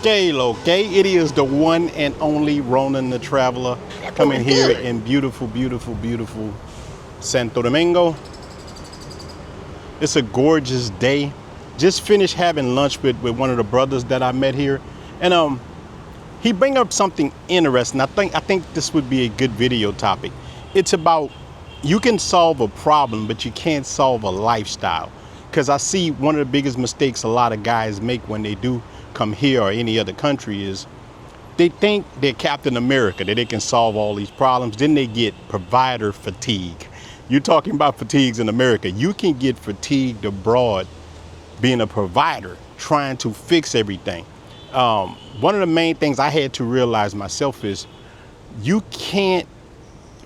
Okay, it is the one and only Ronin the Traveler coming here in beautiful, beautiful, beautiful Santo Domingo. It's a gorgeous day. Just finished having lunch with one of the brothers that I met here, and he bring up something interesting. I think this would be a good video topic. It's about you can solve a problem, but you can't solve a lifestyle. Because I see one of the biggest mistakes a lot of guys make when they do come here or any other country is they think they're Captain America, that they can solve all these problems. Then they get provider fatigue. You're talking about fatigues in America. You can get fatigued abroad being a provider, trying to fix everything. One of the main things I had to realize myself is you can't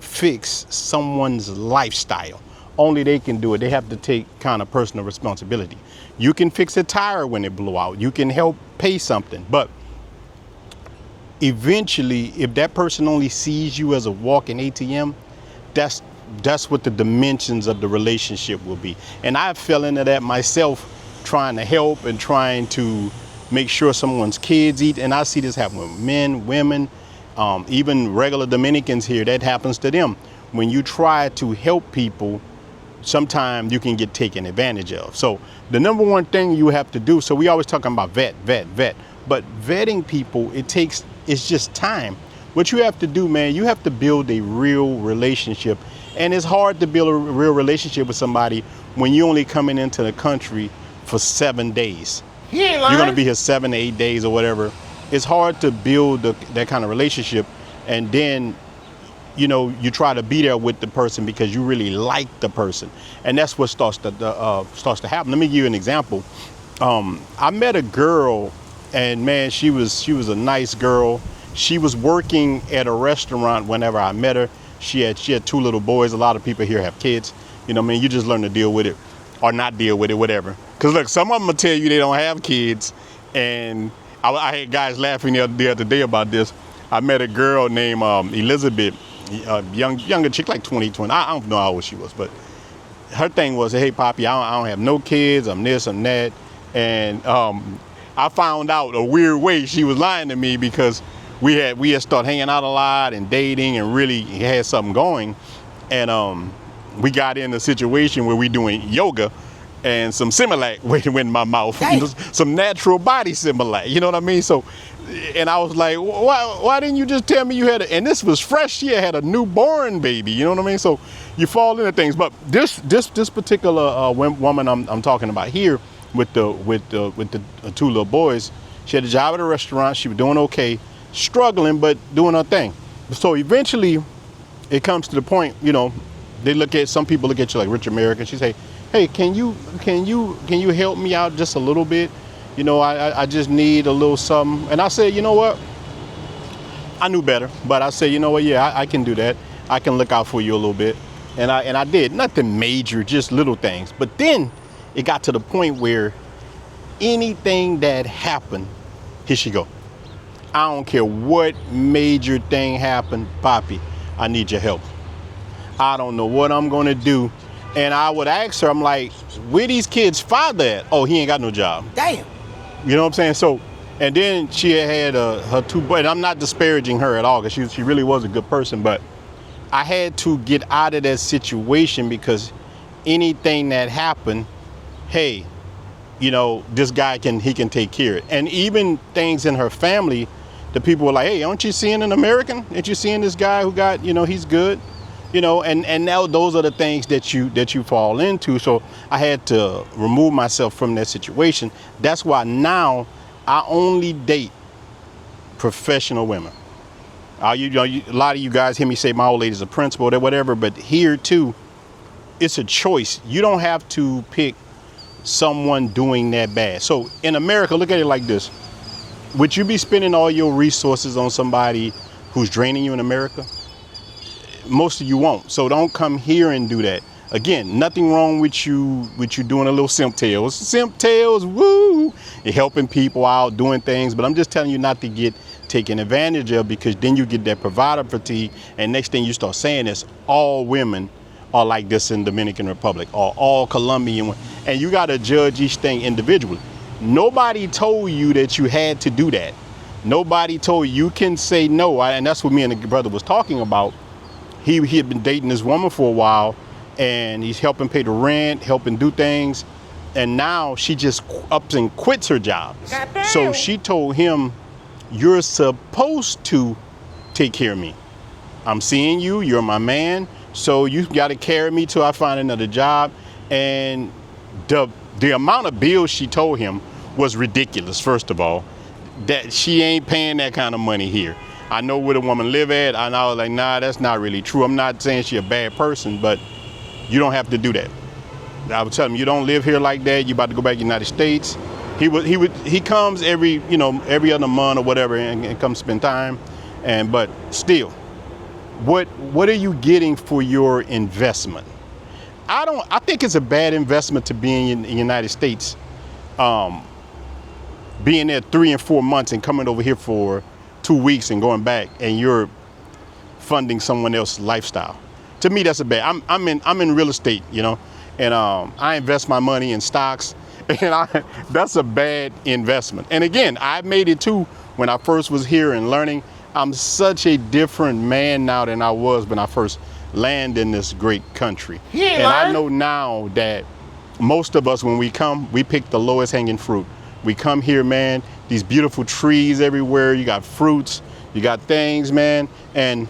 fix someone's lifestyle. Only they can do it. They have to take kind of personal responsibility. You can fix a tire when it blew out. You can help pay something. But eventually, if that person only sees you as a walking ATM, that's what the dimensions of the relationship will be. And I fell into that myself, trying to help and trying to make sure someone's kids eat. And I see this happen with men, women, even regular Dominicans here. That happens to them. When you try to help people, sometimes you can get taken advantage of. So the number one thing you have to do, so we always talking about vet, but vetting people, it's just time. What you have to do, man, you have to build a real relationship. And it's hard to build a real relationship with somebody when you're only coming into the country for 7 days. You're going to be here 7 to 8 days or whatever. It's hard to build that kind of relationship. And then you try to be there with the person because you really like the person, and that's what starts to happen. Let me give you an example. I met a girl, and man, she was a nice girl. She was working at a restaurant whenever I met her. She had 2 little boys. A lot of people here have kids. You just learn to deal with it or not deal with it, whatever. Because look, some of them will tell you they don't have kids, and I had guys laughing the other day about this. I met a girl named Elizabeth. Younger chick, like 20. I don't know how old she was, but her thing was, hey, Poppy, I don't have no kids. I'm this, I'm that. And I found out a weird way she was lying to me because we had started hanging out a lot and dating and really had something going. And we got in a situation where we doing yoga and some Similac went in my mouth, some natural body Similac, you know what I mean? So, and I was like, why didn't you just tell me you had and this was fresh, she had a newborn baby, you know what I mean? So you fall into things. But this particular woman I'm talking about here with the 2 little boys, she had a job at a restaurant, she was doing okay, struggling, but doing her thing. So eventually it comes to the point, some people look at you like Rich American. She say, hey, can you help me out just a little bit? I just need a little something. And I said, you know what? I knew better, but I said, you know what? Yeah, I can do that. I can look out for you a little bit. And I did. Nothing major, just little things. But then it got to the point where anything that happened, here she go. I don't care what major thing happened, Poppy, I need your help. I don't know what I'm going to do. And I would ask her, I'm like, where these kids' father at? Oh, he ain't got no job. Damn. You know what I'm saying? So, and then she had her 2 boys. And I'm not disparaging her at all because she really was a good person. But I had to get out of that situation because anything that happened, hey, this guy can take care of it. And even things in her family, the people were like, hey, aren't you seeing an American? Aren't you seeing this guy who got, he's good? And now those are the things that you fall into. So I had to remove myself from that situation. That's why now I only date professional women. A lot of you guys hear me say my old lady's a principal or whatever, but here too, it's a choice. You don't have to pick someone doing that bad. So in America, look at it like this. Would you be spending all your resources on somebody who's draining you in America? Most of you won't. So don't come here and do that. Again, nothing wrong with you doing a little simp tails, woo! You're helping people out, doing things, but I'm just telling you not to get taken advantage of, because then you get that provider fatigue, and next thing you start saying is all women are like this in Dominican Republic, or all Colombian, and you got to judge each thing individually. Nobody told you that you had to do that. Nobody told you can say no. And that's what me and the brother was talking about. He had been dating this woman for a while, and he's helping pay the rent, helping do things. And now she just ups and quits her job. So she told him, you're supposed to take care of me. I'm seeing you, you're my man. So you got to carry me till I find another job. And the amount of bills she told him was ridiculous, first of all. That she ain't paying that kind of money here. I know where the woman live at, and I was like, nah, that's not really true. I'm not saying she a bad person, but you don't have to do that. I would tell him, you don't live here like that. You about to go back to the United States. He comes every other month or whatever and come spend time. But still, what are you getting for your investment? I think it's a bad investment to be in the United States. Being there 3 and 4 months and coming over here for 2 weeks and going back, and you're funding someone else's lifestyle. To me, that's a bad. I'm in real estate, and I invest my money in stocks, and that's a bad investment. And again, I made it too when I first was here and learning. I'm such a different man now than I was when I first landed in this great country. And I know now that most of us, when we come, we pick the lowest hanging fruit. We come here, man, these beautiful trees everywhere. You got fruits, you got things, man. And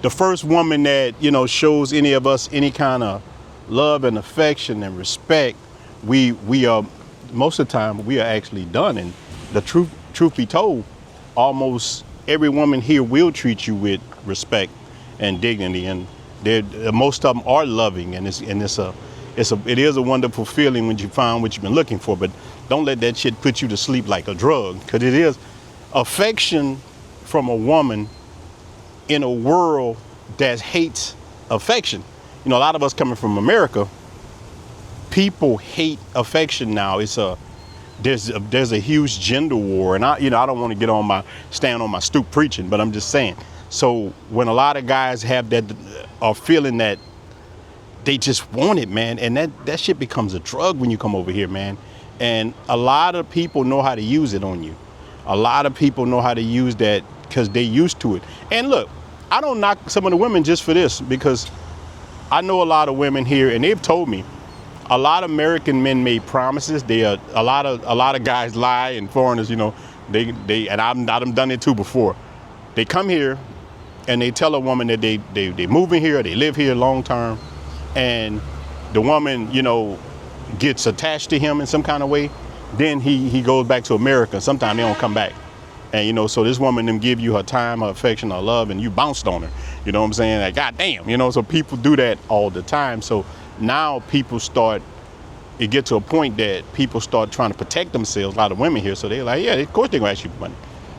the first woman that, shows any of us any kind of love and affection and respect, we are, most of the time, we are actually done. And the truth be told, almost every woman here will treat you with respect and dignity. And most of them are loving, and it is a wonderful feeling when you find what you've been looking for. But don't let that shit put you to sleep like a drug, because it is affection from a woman in a world that hates affection. A lot of us coming from America, people hate affection now. There's a huge gender war, and I don't want to stand on my stoop preaching, but I'm just saying. So when a lot of guys have that, are feeling that they just want it, man, and that shit becomes a drug when you come over here, man. And a lot of people know how to use it on you. A lot of people know how to use that because they used to it. And look, I don't knock some of the women just for this, because I know a lot of women here, and they've told me a lot of American men made promises. A lot of guys lie, and foreigners, they and I've done it too before. They come here and they tell a woman that they move in here, they live here long term, and the woman, gets attached to him in some kind of way. Then he goes back to America. Sometimes they don't come back. And, so this woman them give you her time, her affection, her love, and you bounced on her. You know what I'm saying? Like, goddamn, so people do that all the time. So now it gets to a point that people start trying to protect themselves, a lot of women here. So they're like, yeah, of course they're gonna ask you for money.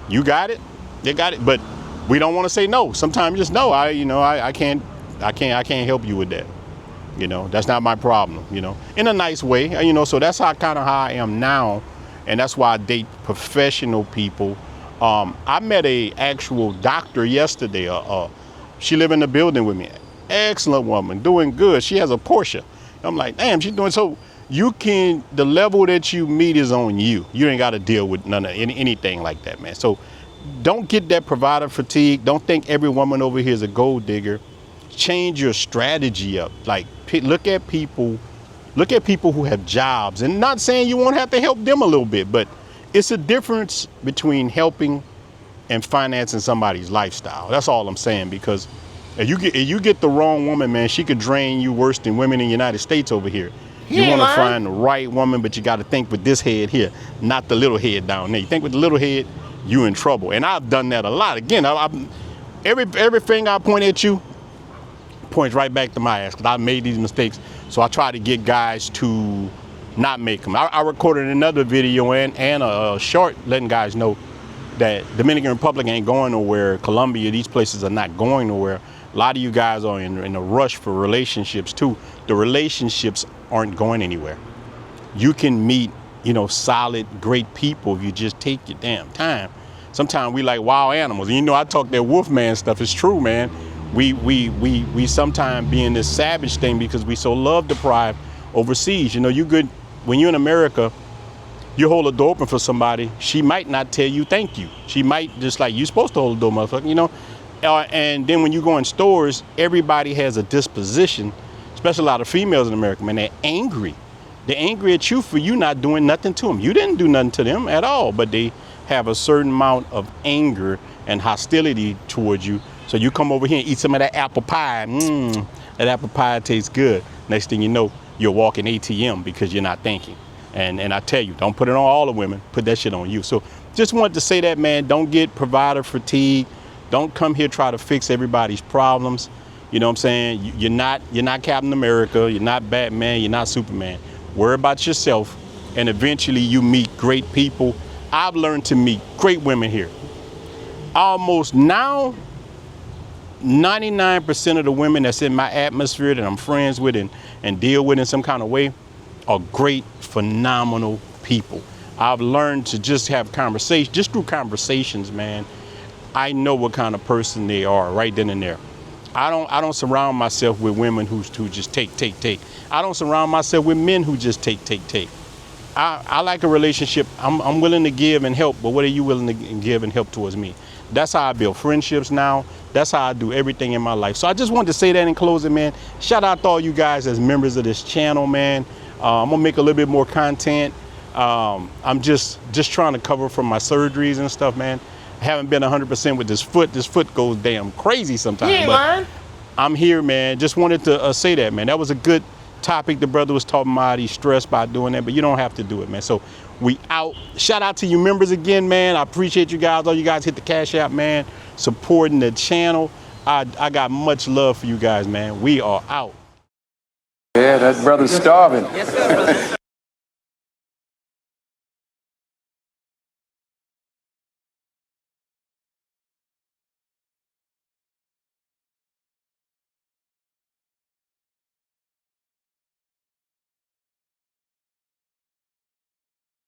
You got it, they got it. But we don't want to say no. Sometimes just no, I can't help you with that. That's not my problem, in a nice way, so that's how I am now. And that's why I date professional people. I met a actual doctor yesterday. She lived in the building with me. Excellent woman, doing good. She has a Porsche. I'm like, damn, she's doing so. The level that you meet is on you. You ain't got to deal with anything like that, man. So don't get that provider fatigue. Don't think every woman over here is a gold digger. Change your strategy up. Like, look at people who have jobs, and not saying you won't have to help them a little bit, but it's a difference between helping and financing somebody's lifestyle. That's all I'm saying, because if you get the wrong woman, man, she could drain you worse than women in the United States over here. You want to find the right woman, but you got to think with this head here, not the little head down there. You think with the little head, you in trouble. And I've done that a lot. Again, everything I point at you points right back to my ass, because I made these mistakes. So I try to get guys to not make them. I recorded another video and a short letting guys know that Dominican Republic ain't going nowhere. Colombia, these places are not going nowhere. A lot of you guys are in a rush for relationships too. The relationships aren't going anywhere. You can meet, solid, great people if you just take your damn time. Sometimes we like wild animals. And I talk that wolfman stuff. It's true, man. We sometimes be in this savage thing because we so love deprived overseas. You good when you're in America, you hold the door open for somebody, she might not tell you thank you. She might just like, you supposed to hold the door, motherfucker, you know? And then when you go in stores, everybody has a disposition, especially a lot of females in America, man, they're angry. They're angry at you for you not doing nothing to them. You didn't do nothing to them at all, but they have a certain amount of anger and hostility towards you. So you come over here and eat some of that apple pie. That apple pie tastes good. Next thing you know, you're walking ATM because you're not thinking. And I tell you, don't put it on all the women. Put that shit on you. So just wanted to say that, man. Don't get provider fatigue. Don't come here try to fix everybody's problems. You know what I'm saying? You're not Captain America. You're not Batman. You're not Superman. Worry about yourself, and eventually you meet great people. I've learned to meet great women here. Almost now, 99% of the women that's in my atmosphere that I'm friends with and deal with in some kind of way are great, phenomenal people. I've learned to just have conversations, just through conversations, man. I know what kind of person they are right then and there. I don't surround myself with women who just take. I don't surround myself with men who just take. I like a relationship. I'm willing to give and help, but what are you willing to give and help towards me? That's how I build friendships now. That's how I do everything in my life. So I just wanted to say that in closing, man. Shout out to all you guys as members of this channel, man. I'm gonna make a little bit more content. I'm just trying to cover from my surgeries and stuff, man. I haven't been 100% with this foot. This foot goes damn crazy sometimes. But I'm here, man. Just wanted to say that, man. That was a good topic the brother was talking about. He's stressed by doing that, but you don't have to do it, man. So we out. Shout out to you members again, man. I appreciate you guys. All you guys hit the Cash App, man. Supporting the channel. I got much love for you guys, man. We are out. Yeah, that brother's starving. Yes, sir, brother.